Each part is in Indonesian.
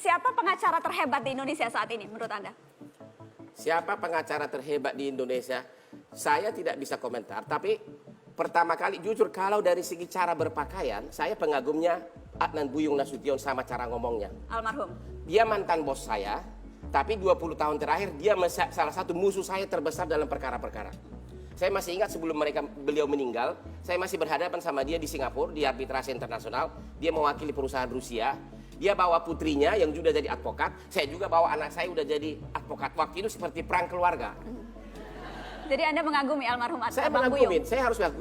siapa pengacara terhebat di Indonesia saat ini menurut Anda? Siapa pengacara terhebat di Indonesia? Saya tidak bisa komentar, tapi pertama kali jujur kalau dari segi cara berpakaian, saya pengagumnya Adnan Buyung Nasution sama cara ngomongnya. Almarhum. Dia mantan bos saya, tapi 20 tahun terakhir dia salah satu musuh saya terbesar dalam perkara-perkara. Saya masih ingat sebelum beliau meninggal, saya masih berhadapan sama dia di Singapura, di arbitrase internasional. Dia mewakili perusahaan Rusia. Dia bawa putrinya yang juga jadi advokat. Saya juga bawa anak saya udah jadi advokat. Waktu itu seperti perang keluarga. Jadi Anda mengagumi almarhum Saya Abang Buyung? mengagumi,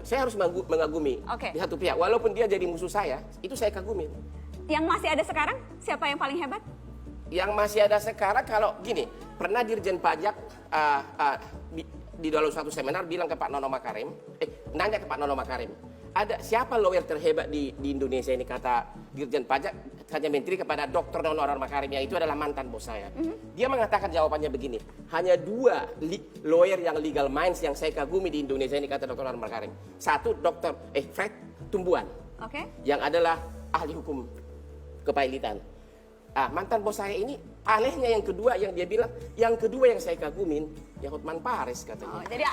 saya harus mengagumi Oke. di satu pihak. Walaupun dia jadi musuh saya, itu saya kagumin. Yang masih ada sekarang, siapa yang paling hebat? Yang masih ada sekarang kalau gini, pernah Dirjen Pajak di dalam suatu seminar bilang ke Pak Nono Makarim, nanya ke Pak Nono Makarim, ada siapa lawyer terhebat di Indonesia ini, kata Dirjen Pajak, hanya menteri kepada Dr. Nono Makarim yang itu adalah mantan bos saya. Dia mengatakan jawabannya begini, hanya dua lawyer yang legal minds yang saya kagumi di Indonesia ini, kata Dr. Nono Makarim. Satu Fred Tumbuhan, yang adalah ahli hukum kepailitan. Mantan bos saya ini anehnya yang kedua yang dia bilang, yang kedua yang saya kagumin ya Hotman Paris katanya. Jadi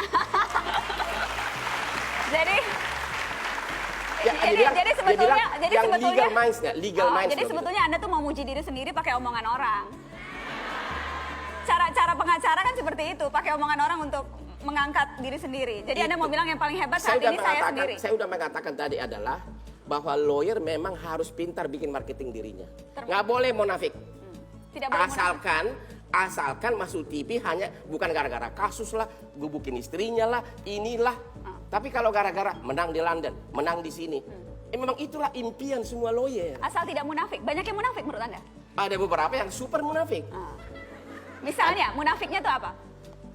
sebetulnya legal minds nggak? Legal minds. Jadi sebetulnya Anda tuh mau muji diri sendiri pakai omongan orang. Cara pengacara kan seperti itu, pakai omongan orang untuk mengangkat diri sendiri. Jadi Anda mau bilang yang paling hebat saat ini saya sendiri. Saya udah mengatakan tadi adalah bahwa lawyer memang harus pintar bikin marketing dirinya. Nggak boleh munafik. Tidak boleh asalkan masuk TV hanya bukan gara-gara kasus lah, gebukin istrinya lah, inilah. Tapi kalau gara-gara menang di London, menang di sini, memang itulah impian semua lawyer. Asal tidak munafik. Banyak yang munafik menurut Anda? Ada beberapa yang super munafik. Misalnya, munafiknya itu apa?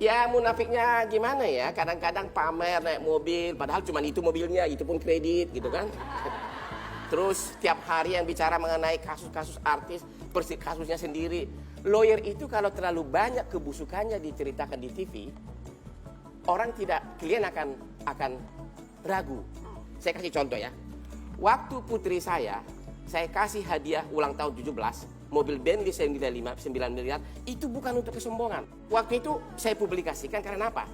Ya munafiknya gimana ya, kadang-kadang pamer naik mobil, padahal cuma itu mobilnya, itu pun kredit gitu kan. Terus tiap hari yang bicara mengenai kasus-kasus artis, persis kasusnya sendiri. Lawyer itu kalau terlalu banyak kebusukannya diceritakan di TV, klien akan ragu. Saya kasih contoh ya. Waktu putri saya kasih hadiah ulang tahun 17, mobil Bentley 9 miliar, itu bukan untuk kesombongan. Waktu itu saya publikasikan karena apa?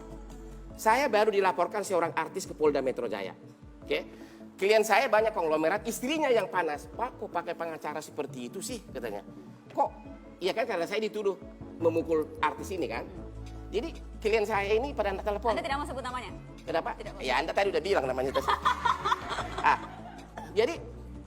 Saya baru dilaporkan seorang artis ke Polda Metro Jaya. Oke? Klien saya banyak konglomerat, istrinya yang panas. Pak, kok pakai pengacara seperti itu sih? Katanya. Kok? Iya kan karena saya dituduh memukul artis ini kan. Jadi klien saya ini pada telepon. Anda tidak mau sebut namanya? Kenapa? Ya Anda tadi udah bilang namanya. Jadi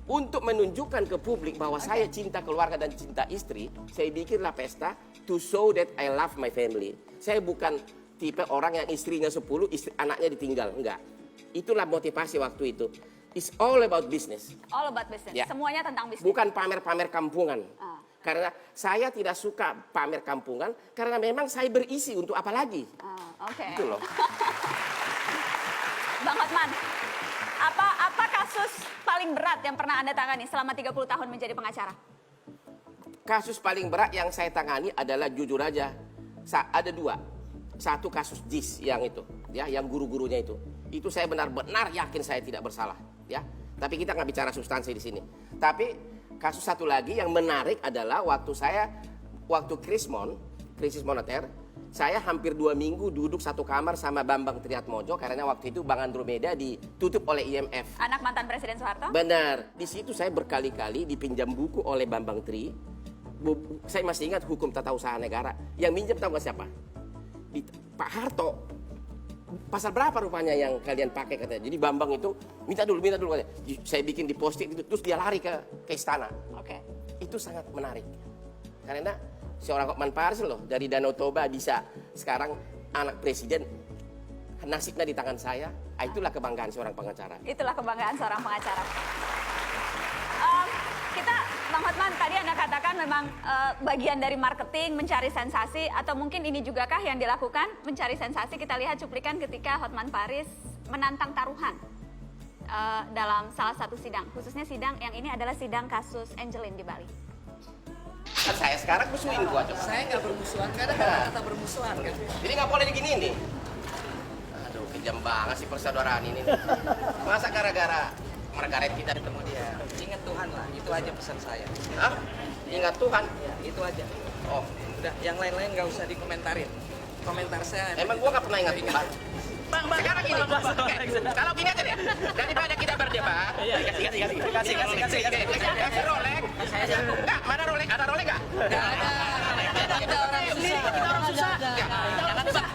untuk menunjukkan ke publik bahwa saya cinta keluarga dan cinta istri, saya bikinlah pesta to show that I love my family. Saya bukan tipe orang yang istrinya 10, anaknya ditinggal. Enggak. Itulah motivasi waktu itu. It's all about business. All about business. Ya. Semuanya tentang bisnis. Bukan pamer-pamer kampungan. Karena saya tidak suka pamer kampungan, karena memang saya berisi untuk apa lagi. Oke. Itu loh. Bang Hotman, apa kasus paling berat yang pernah Anda tangani selama 30 tahun menjadi pengacara? Kasus paling berat yang saya tangani adalah jujur aja, ada dua. Satu kasus JIS yang itu, ya, yang guru-gurunya itu. Itu saya benar-benar yakin saya tidak bersalah, ya. Tapi kita nggak bicara substansi di sini. Tapi kasus satu lagi yang menarik adalah waktu krisis moneter, saya hampir 2 minggu duduk satu kamar sama Bambang Triatmojo karena waktu itu Bank Andromeda ditutup oleh IMF. Anak mantan Presiden Soeharto? Benar. Di situ saya berkali-kali dipinjam buku oleh Bambang Tri. Saya masih ingat hukum tata usaha negara. Yang minjem tahu nggak siapa? Pak Harto. Pasal berapa rupanya yang kalian pakai katanya. Jadi Bambang itu minta dulu katanya. Saya bikin di post-it itu, terus dia lari ke istana. Oke. Itu sangat menarik. Karena seorang Hotman Paris loh dari Danau Toba bisa sekarang anak presiden, nasibnya di tangan saya. Itulah kebanggaan seorang pengacara. Itulah kebanggaan seorang pengacara. Bang Hotman, tadi Anda katakan memang bagian dari marketing, mencari sensasi, atau mungkin ini juga kah yang dilakukan, mencari sensasi. Kita lihat cuplikan ketika Hotman Paris menantang taruhan dalam salah satu sidang. Khususnya sidang yang ini adalah sidang kasus Angelin di Bali. Kan saya sekarang musuhin gua coba. Saya nggak bermusuhan, karena kata bermusuhan kan. Jadi nggak boleh digini nih. Aduh, kejam banget sih persaudaraan ini. Masa gara-gara Margaret kita ketemu dia. Ingat Tuhan lah, itu aja pesan saya. Hah? Ingat Tuhan. Ya, itu aja. Oh, Udah, yang lain-lain nggak usah dikomentarin. Komentar saya. emang gua nggak pernah ingat itu, Bang. Bang, Sekarang gini, oke, kalau gini aja deh, daripada kita berdebat, kasih Rolex. Enggak, mana Rolex? Ada Rolex nggak? Kita orang susah. Kita orang susah. Jangan susah.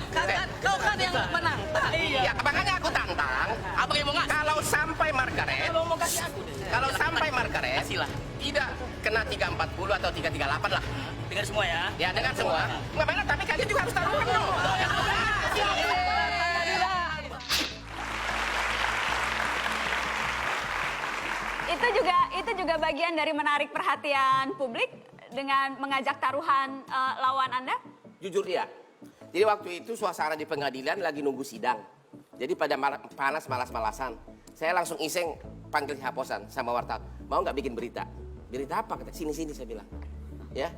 Kau kan yang menang. Ya, makanya aku tantang. Apa yang mau ngasih? Kalau sampai Margaret, Kalau mau kasih aku deh. kalau sampai Margaret, Kasihlah. tidak kena 340 atau 338 lah. Dengar semua ya. Ya, dengan semua. Nggak mana, tapi kalian juga harus taruhan dong. Itu juga bagian dari menarik perhatian publik dengan mengajak taruhan lawan Anda. Jujur ya. Jadi waktu itu suasana di pengadilan lagi nunggu sidang. Jadi pada panas malas-malasan, saya langsung iseng panggil haposan sama wartawan. Mau nggak bikin berita? Berita apa? Kata sini saya bilang. Ya,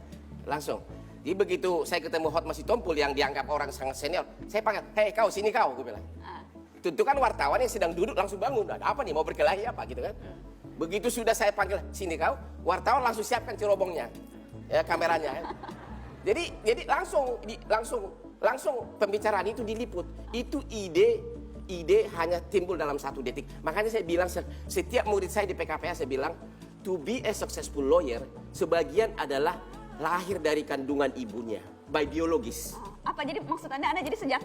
langsung. Jadi begitu saya ketemu Hotma Sitompul yang dianggap orang sangat senior, saya panggil, hei kau sini kau, gue bilang. Tentu kan wartawan yang sedang duduk langsung bangun, ada apa nih mau berkelahi apa gitu kan? Begitu sudah saya panggil sini kau, wartawan langsung siapkan cerobongnya, ya kameranya. Jadi langsung pembicaraan itu diliput. Itu ide hanya timbul dalam 1 detik. Makanya saya bilang setiap murid saya di PKPA saya bilang, to be a successful lawyer sebagian adalah lahir dari kandungan ibunya, by biologis. Apa jadi maksud Anda jadi sejak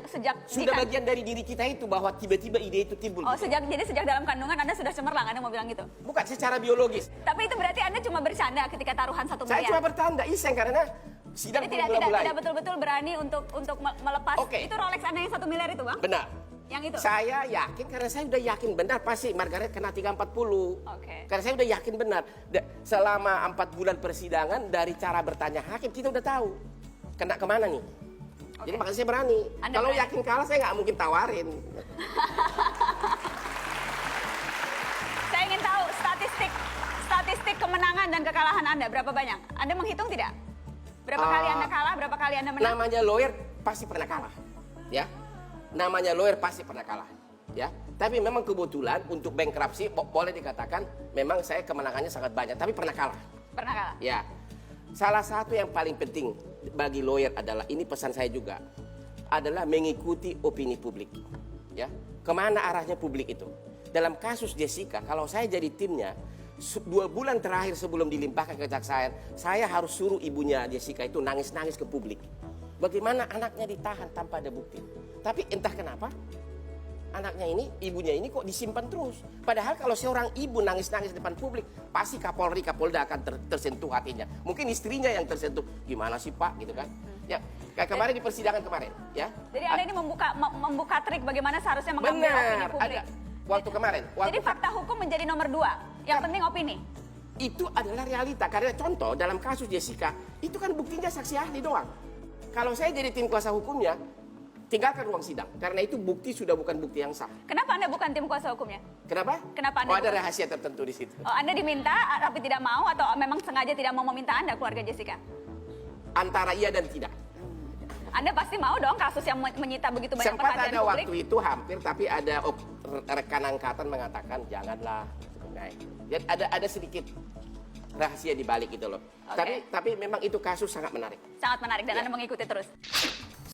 Sudah bagian dari diri kita itu bahwa tiba-tiba ide itu timbul. Oh, sejak dalam kandungan Anda sudah cemerlang, Anda mau bilang gitu? Bukan secara biologis. Tapi itu berarti Anda cuma bercanda ketika taruhan 1 miliar. Saya cuma bertanda iseng karena sidang Jadi belum mulai. tidak betul-betul berani untuk melepas. Oke. Itu Rolex Anda yang 1 miliar itu, Bang? Benar. Yang itu? Saya yakin karena saya udah yakin benar pasti Margaret kena 340. Oke. Karena saya udah yakin benar. Selama 4 bulan persidangan dari cara bertanya hakim kita udah tahu kena kemana nih. Jadi makanya saya berani. Anda Kalau berani. yakin kalah saya nggak mungkin tawarin. Saya ingin tahu statistik kemenangan dan kekalahan Anda berapa banyak? Anda menghitung tidak? Berapa kali Anda kalah, berapa kali Anda menang? Namanya lawyer pasti pernah kalah. Ya. Namanya lawyer pasti pernah kalah. Ya. Tapi memang kebetulan untuk bankruptcy boleh dikatakan memang saya kemenangannya sangat banyak, tapi pernah kalah. Pernah kalah? Ya. Salah satu yang paling penting bagi lawyer adalah, ini pesan saya juga, adalah mengikuti opini publik. Ya. Kemana arahnya publik itu? Dalam kasus Jessica, kalau saya jadi timnya, 2 bulan terakhir sebelum dilimpahkan ke kejaksaan, saya harus suruh ibunya Jessica itu nangis-nangis ke publik. Bagaimana anaknya ditahan tanpa ada bukti. Tapi entah kenapa, anaknya ini, ibunya ini kok disimpan terus. Padahal kalau seorang ibu nangis-nangis di depan publik, pasti Kapolri, Kapolda akan tersentuh hatinya. Mungkin istrinya yang tersentuh. Gimana sih Pak, gitu kan? Ya, kayak kemarin di persidangan kemarin, ya. Jadi Anda ini membuka trik bagaimana seharusnya mengambil opini Benar, publik. ada. Waktu kemarin. Jadi fakta hukum menjadi nomor 2. Yang penting opini. Itu adalah realita. Karena contoh dalam kasus Jessica, itu kan buktinya saksi ahli doang. Kalau saya jadi tim kuasa hukumnya, tinggalkan ruang sidang. Karena itu bukti sudah bukan bukti yang sah. Kenapa Anda bukan tim kuasa hukumnya? Kenapa? Kenapa Anda Oh, ada bukan? rahasia tertentu di situ. Oh, Anda diminta tapi tidak mau atau memang sengaja tidak mau meminta Anda keluarga Jessica? Antara iya dan tidak. Anda pasti mau dong kasus yang menyita begitu banyak Sempat perhatian ada publik. waktu itu hampir, tapi ada rekan angkatan mengatakan janganlah. Nah, jadi ada sedikit rahasia di balik itu loh. Oke. Tapi memang itu kasus sangat menarik. Sangat menarik dan Ya. Anda mengikuti terus.